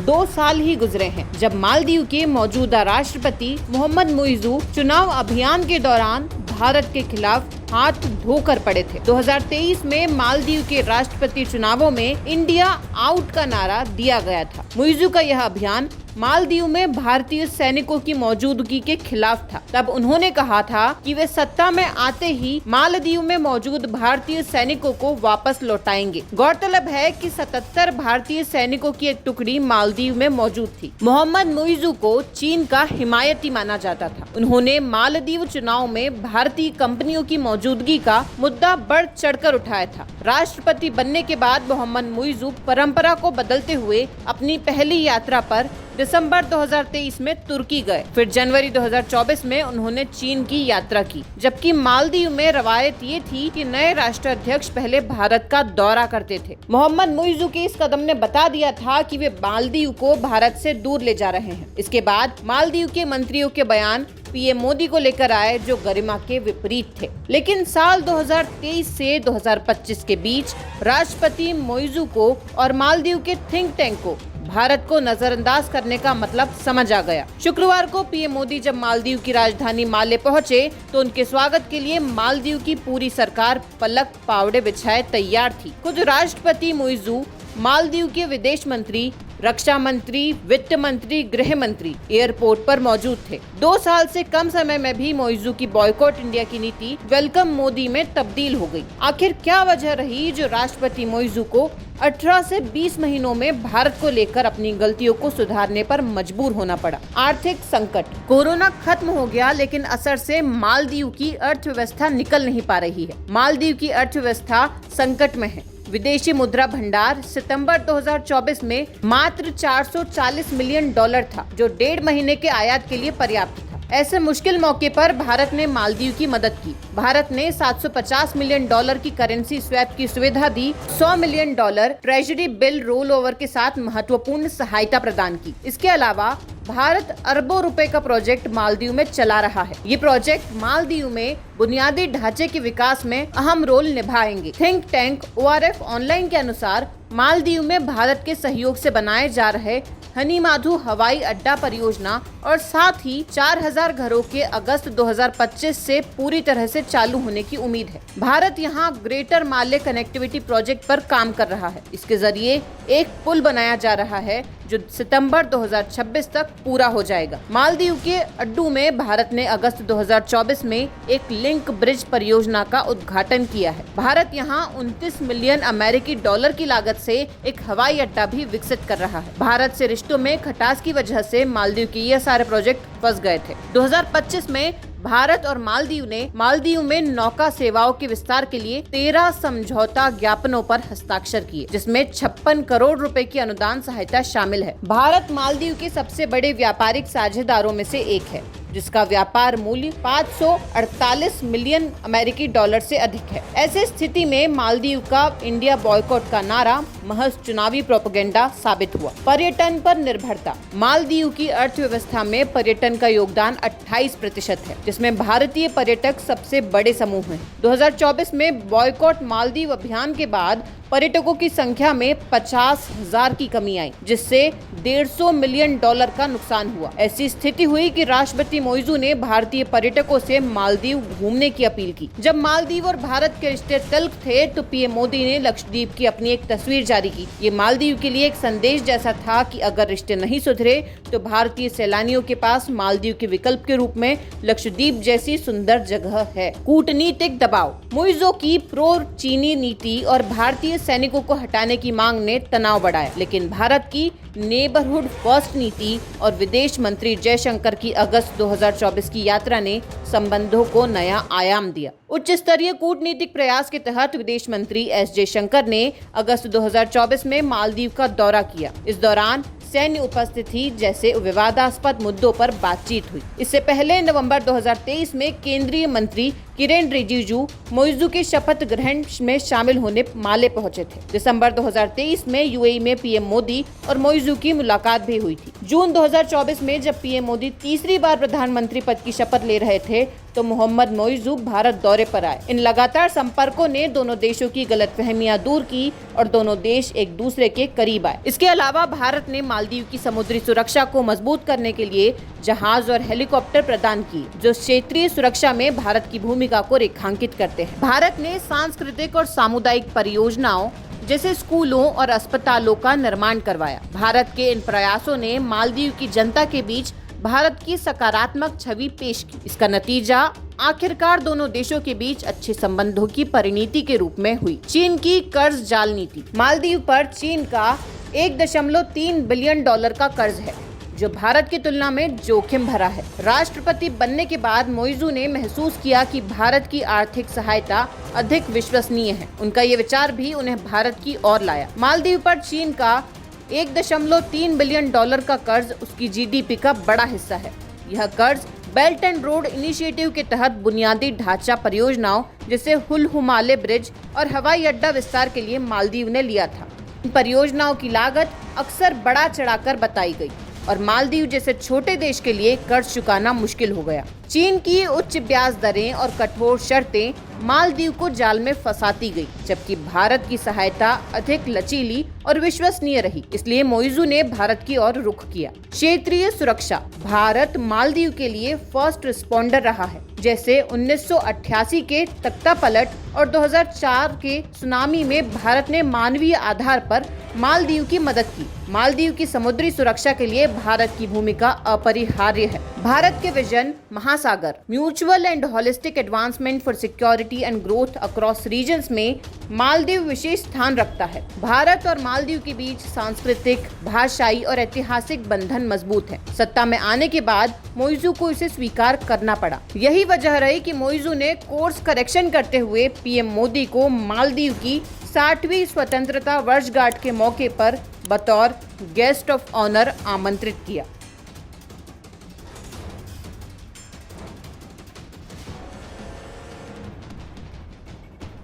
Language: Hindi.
2 साल ही गुजरे हैं जब मालदीव के मौजूदा राष्ट्रपति मोहम्मद मुइज़ू चुनाव अभियान के दौरान भारत के खिलाफ हाथ धोकर पड़े थे। 2023 में मालदीव के राष्ट्रपति चुनावों में इंडिया आउट का नारा दिया गया था। मुइज़ू का यह अभियान मालदीव में भारतीय सैनिकों की मौजूदगी के खिलाफ था। तब उन्होंने कहा था कि वे सत्ता में आते ही मालदीव में मौजूद भारतीय सैनिकों को वापस लौटाएंगे। गौरतलब है कि 77 भारतीय सैनिकों की एक टुकड़ी मालदीव में मौजूद थी। मोहम्मद मुइज़ू को चीन का हिमायती माना जाता था। उन्होंने मालदीव चुनाव में भारतीय कंपनियों की मौजूदगी का मुद्दा बढ़ चढ़कर उठाया था। राष्ट्रपति बनने के बाद मोहम्मद मुइज़ू परंपरा को बदलते हुए अपनी पहली यात्रा पर दिसंबर 2023 में तुर्की गए। फिर जनवरी 2024 में उन्होंने चीन की यात्रा की, जबकि मालदीव में रवायत ये थी कि नए राष्ट्राध्यक्ष पहले भारत का दौरा करते थे। मोहम्मद मुइज़ू के इस कदम ने बता दिया था कि वे मालदीव को भारत से दूर ले जा रहे हैं। इसके बाद मालदीव के मंत्रियों के बयान पीएम मोदी को लेकर आए, जो गरिमा के विपरीत थे। लेकिन साल 2023 से 2025 के बीच राष्ट्रपति मुइज़ू को और मालदीव के थिंक टैंक को भारत को नजरअंदाज करने का मतलब समझ आ गया। शुक्रवार को पीएम मोदी जब मालदीव की राजधानी माले पहुंचे तो उनके स्वागत के लिए मालदीव की पूरी सरकार पलक पावड़े बिछाए तैयार थी। खुद राष्ट्रपति मुइज़ू, मालदीव के विदेश मंत्री, रक्षा मंत्री, वित्त मंत्री, गृह मंत्री एयरपोर्ट पर मौजूद थे। 2 साल से कम समय में भी मुइज़ू की बॉयकॉट इंडिया की नीति वेलकम मोदी में तब्दील हो गई। आखिर क्या वजह रही जो राष्ट्रपति मुइज़ू को 18 से 20 महीनों में भारत को लेकर अपनी गलतियों को सुधारने पर मजबूर होना पड़ा? आर्थिक संकट। कोरोना खत्म हो गया, लेकिन असर से मालदीव की अर्थव्यवस्था निकल नहीं पा रही है। मालदीव की अर्थव्यवस्था संकट में है। विदेशी मुद्रा भंडार सितंबर 2024 में मात्र $440 मिलियन था, जो 1.5 महीने के आयात के लिए पर्याप्त था। ऐसे मुश्किल मौके पर भारत ने मालदीव की मदद की। भारत ने $750 मिलियन की करेंसी स्वैप की सुविधा दी। $100 million treasury bill roll over के साथ महत्वपूर्ण सहायता प्रदान की। इसके अलावा भारत अरबों रुपए का प्रोजेक्ट मालदीव में चला रहा है। ये प्रोजेक्ट मालदीव में बुनियादी ढांचे के विकास में अहम रोल निभाएंगे। थिंक टैंक ORF ऑनलाइन के अनुसार मालदीव में भारत के सहयोग से बनाए जा रहे हनीमाधु हवाई अड्डा परियोजना और साथ ही 4000 घरों के अगस्त 2025 से पूरी तरह से चालू होने की उम्मीद है। भारत यहां ग्रेटर माले कनेक्टिविटी प्रोजेक्ट पर काम कर रहा है। इसके जरिए एक पुल बनाया जा रहा है जो सितंबर 2026 तक पूरा हो जाएगा। मालदीव के अड्डू में भारत ने अगस्त 2024 में एक लिंक ब्रिज परियोजना का उद्घाटन किया है। भारत यहां $29 मिलियन अमेरिकी की लागत से एक हवाई अड्डा भी विकसित कर रहा है। भारत से रिश्तों में खटास की वजह से मालदीव के ये सारे प्रोजेक्ट फंस गए थे। 2025 में भारत और मालदीव ने मालदीव में नौका सेवाओं के विस्तार के लिए 13 समझौता ज्ञापनों पर हस्ताक्षर किए, जिसमें 56 करोड़ रुपए की अनुदान सहायता शामिल है। भारत मालदीव के सबसे बड़े व्यापारिक साझेदारों में से एक है, जिसका व्यापार मूल्य 548 मिलियन अमेरिकी डॉलर से अधिक है। ऐसी स्थिति में मालदीव का इंडिया बॉयकॉट का नारा महज चुनावी प्रोपेगेंडा साबित हुआ। पर्यटन पर निर्भरता। मालदीव की अर्थव्यवस्था में पर्यटन का योगदान 28% है, जिसमें भारतीय पर्यटक सबसे बड़े समूह हैं। 2024 में बॉयकॉट मालदीव अभियान के बाद पर्यटकों की संख्या में 50,000 की कमी आई, जिससे $150 मिलियन का नुकसान हुआ। ऐसी स्थिति हुई कि राष्ट्रपति मुइज़ू ने भारतीय पर्यटकों से मालदीव घूमने की अपील की। जब मालदीव और भारत के रिश्ते तल्ख थे तो पीएम मोदी ने लक्षद्वीप की अपनी एक तस्वीर जारी की। ये मालदीव के लिए एक संदेश जैसा था कि अगर रिश्ते नहीं सुधरे तो भारतीय सैलानियों के पास मालदीव के विकल्प के रूप में लक्षद्वीप जैसी सुंदर जगह है। कूटनीतिक दबाव। मुइज़ू की प्रो चीनी नीति और भारतीय सैनिकों को हटाने की मांग ने तनाव बढ़ाया, लेकिन भारत की नेबरहुड फर्स्ट नीति और विदेश मंत्री जयशंकर की अगस्त 2024 की यात्रा ने संबंधों को नया आयाम दिया। उच्च स्तरीय कूटनीतिक प्रयास के तहत विदेश मंत्री एस जयशंकर ने अगस्त 2024 में मालदीव का दौरा किया। इस दौरान सैन्य उपस्थिति जैसे विवादास्पद मुद्दों पर बातचीत हुई। इससे पहले नवंबर 2023 में केंद्रीय मंत्री किरेन रिजिजू मुइज़ू के शपथ ग्रहण में शामिल होने माले पहुंचे थे। दिसंबर 2023 में यूएई में पीएम मोदी और मुइज़ू की मुलाकात भी हुई थी। जून 2024 में जब पीएम मोदी तीसरी बार प्रधानमंत्री पद की शपथ ले रहे थे तो मोहम्मद मोइज़ू भारत दौरे पर आए। इन लगातार संपर्कों ने दोनों देशों की गलतफहमियां दूर की और दोनों देश एक दूसरे के करीब आए। इसके अलावा भारत ने मालदीव की समुद्री सुरक्षा को मजबूत करने के लिए जहाज और हेलीकॉप्टर प्रदान किए, जो क्षेत्रीय सुरक्षा में भारत की भूमिका को रेखांकित करते हैं। भारत ने सांस्कृतिक और सामुदायिक परियोजनाओं जैसे स्कूलों और अस्पतालों का निर्माण करवाया। भारत के इन प्रयासों ने मालदीव की जनता के बीच भारत की सकारात्मक छवि पेश की। इसका नतीजा आखिरकार दोनों देशों के बीच अच्छे संबंधों की परिणति के रूप में हुई। चीन की कर्ज जाल नीति। मालदीव पर चीन का 1.3 बिलियन डॉलर का कर्ज है, जो भारत की तुलना में जोखिम भरा है। राष्ट्रपति बनने के बाद मोइज़ू ने महसूस किया कि भारत की आर्थिक सहायता अधिक विश्वसनीय है। उनका ये विचार भी उन्हें भारत की ओर लाया। मालदीव पर चीन का 1.3 बिलियन डॉलर का कर्ज उसकी जीडीपी का बड़ा हिस्सा है। यह कर्ज बेल्ट एंड रोड इनिशिएटिव के तहत बुनियादी ढांचा परियोजनाओं जैसे हुल हुमाले ब्रिज और हवाई अड्डा विस्तार के लिए मालदीव ने लिया था। इन परियोजनाओं की लागत अक्सर बढ़ा चढ़ाकर बताई गई और मालदीव जैसे छोटे देश के लिए कर्ज चुकाना मुश्किल हो गया। चीन की उच्च ब्याज दरें और कठोर शर्तें मालदीव को जाल में फंसाती गई, जबकि भारत की सहायता अधिक लचीली और विश्वसनीय रही। इसलिए मोइज़ू ने भारत की ओर रुख किया। क्षेत्रीय सुरक्षा। भारत मालदीव के लिए फर्स्ट रिस्पॉन्डर रहा है, जैसे 1988 के तख्तापलट और 2004 के सुनामी में भारत ने मानवीय आधार पर मालदीव की मदद की। मालदीव की समुद्री सुरक्षा के लिए भारत की भूमिका अपरिहार्य है। भारत के vision Mahasagar, mutual and holistic advancement for security and growth across regions में मालदीव विशेष स्थान रखता है। भारत और मालदीव के बीच सांस्कृतिक, भाषाई और ऐतिहासिक बंधन मजबूत है। सत्ता में आने के बाद मोइज़ू को इसे स्वीकार करना पड़ा। यही वजह रही कि मोइज़ू ने कोर्स करेक्शन करते हुए पीएम मोदी को मालदीव की 60वीं स्वतंत्रता वर्षगांठ के मौके पर बतौर गेस्ट ऑफ ऑनर आमंत्रित किया।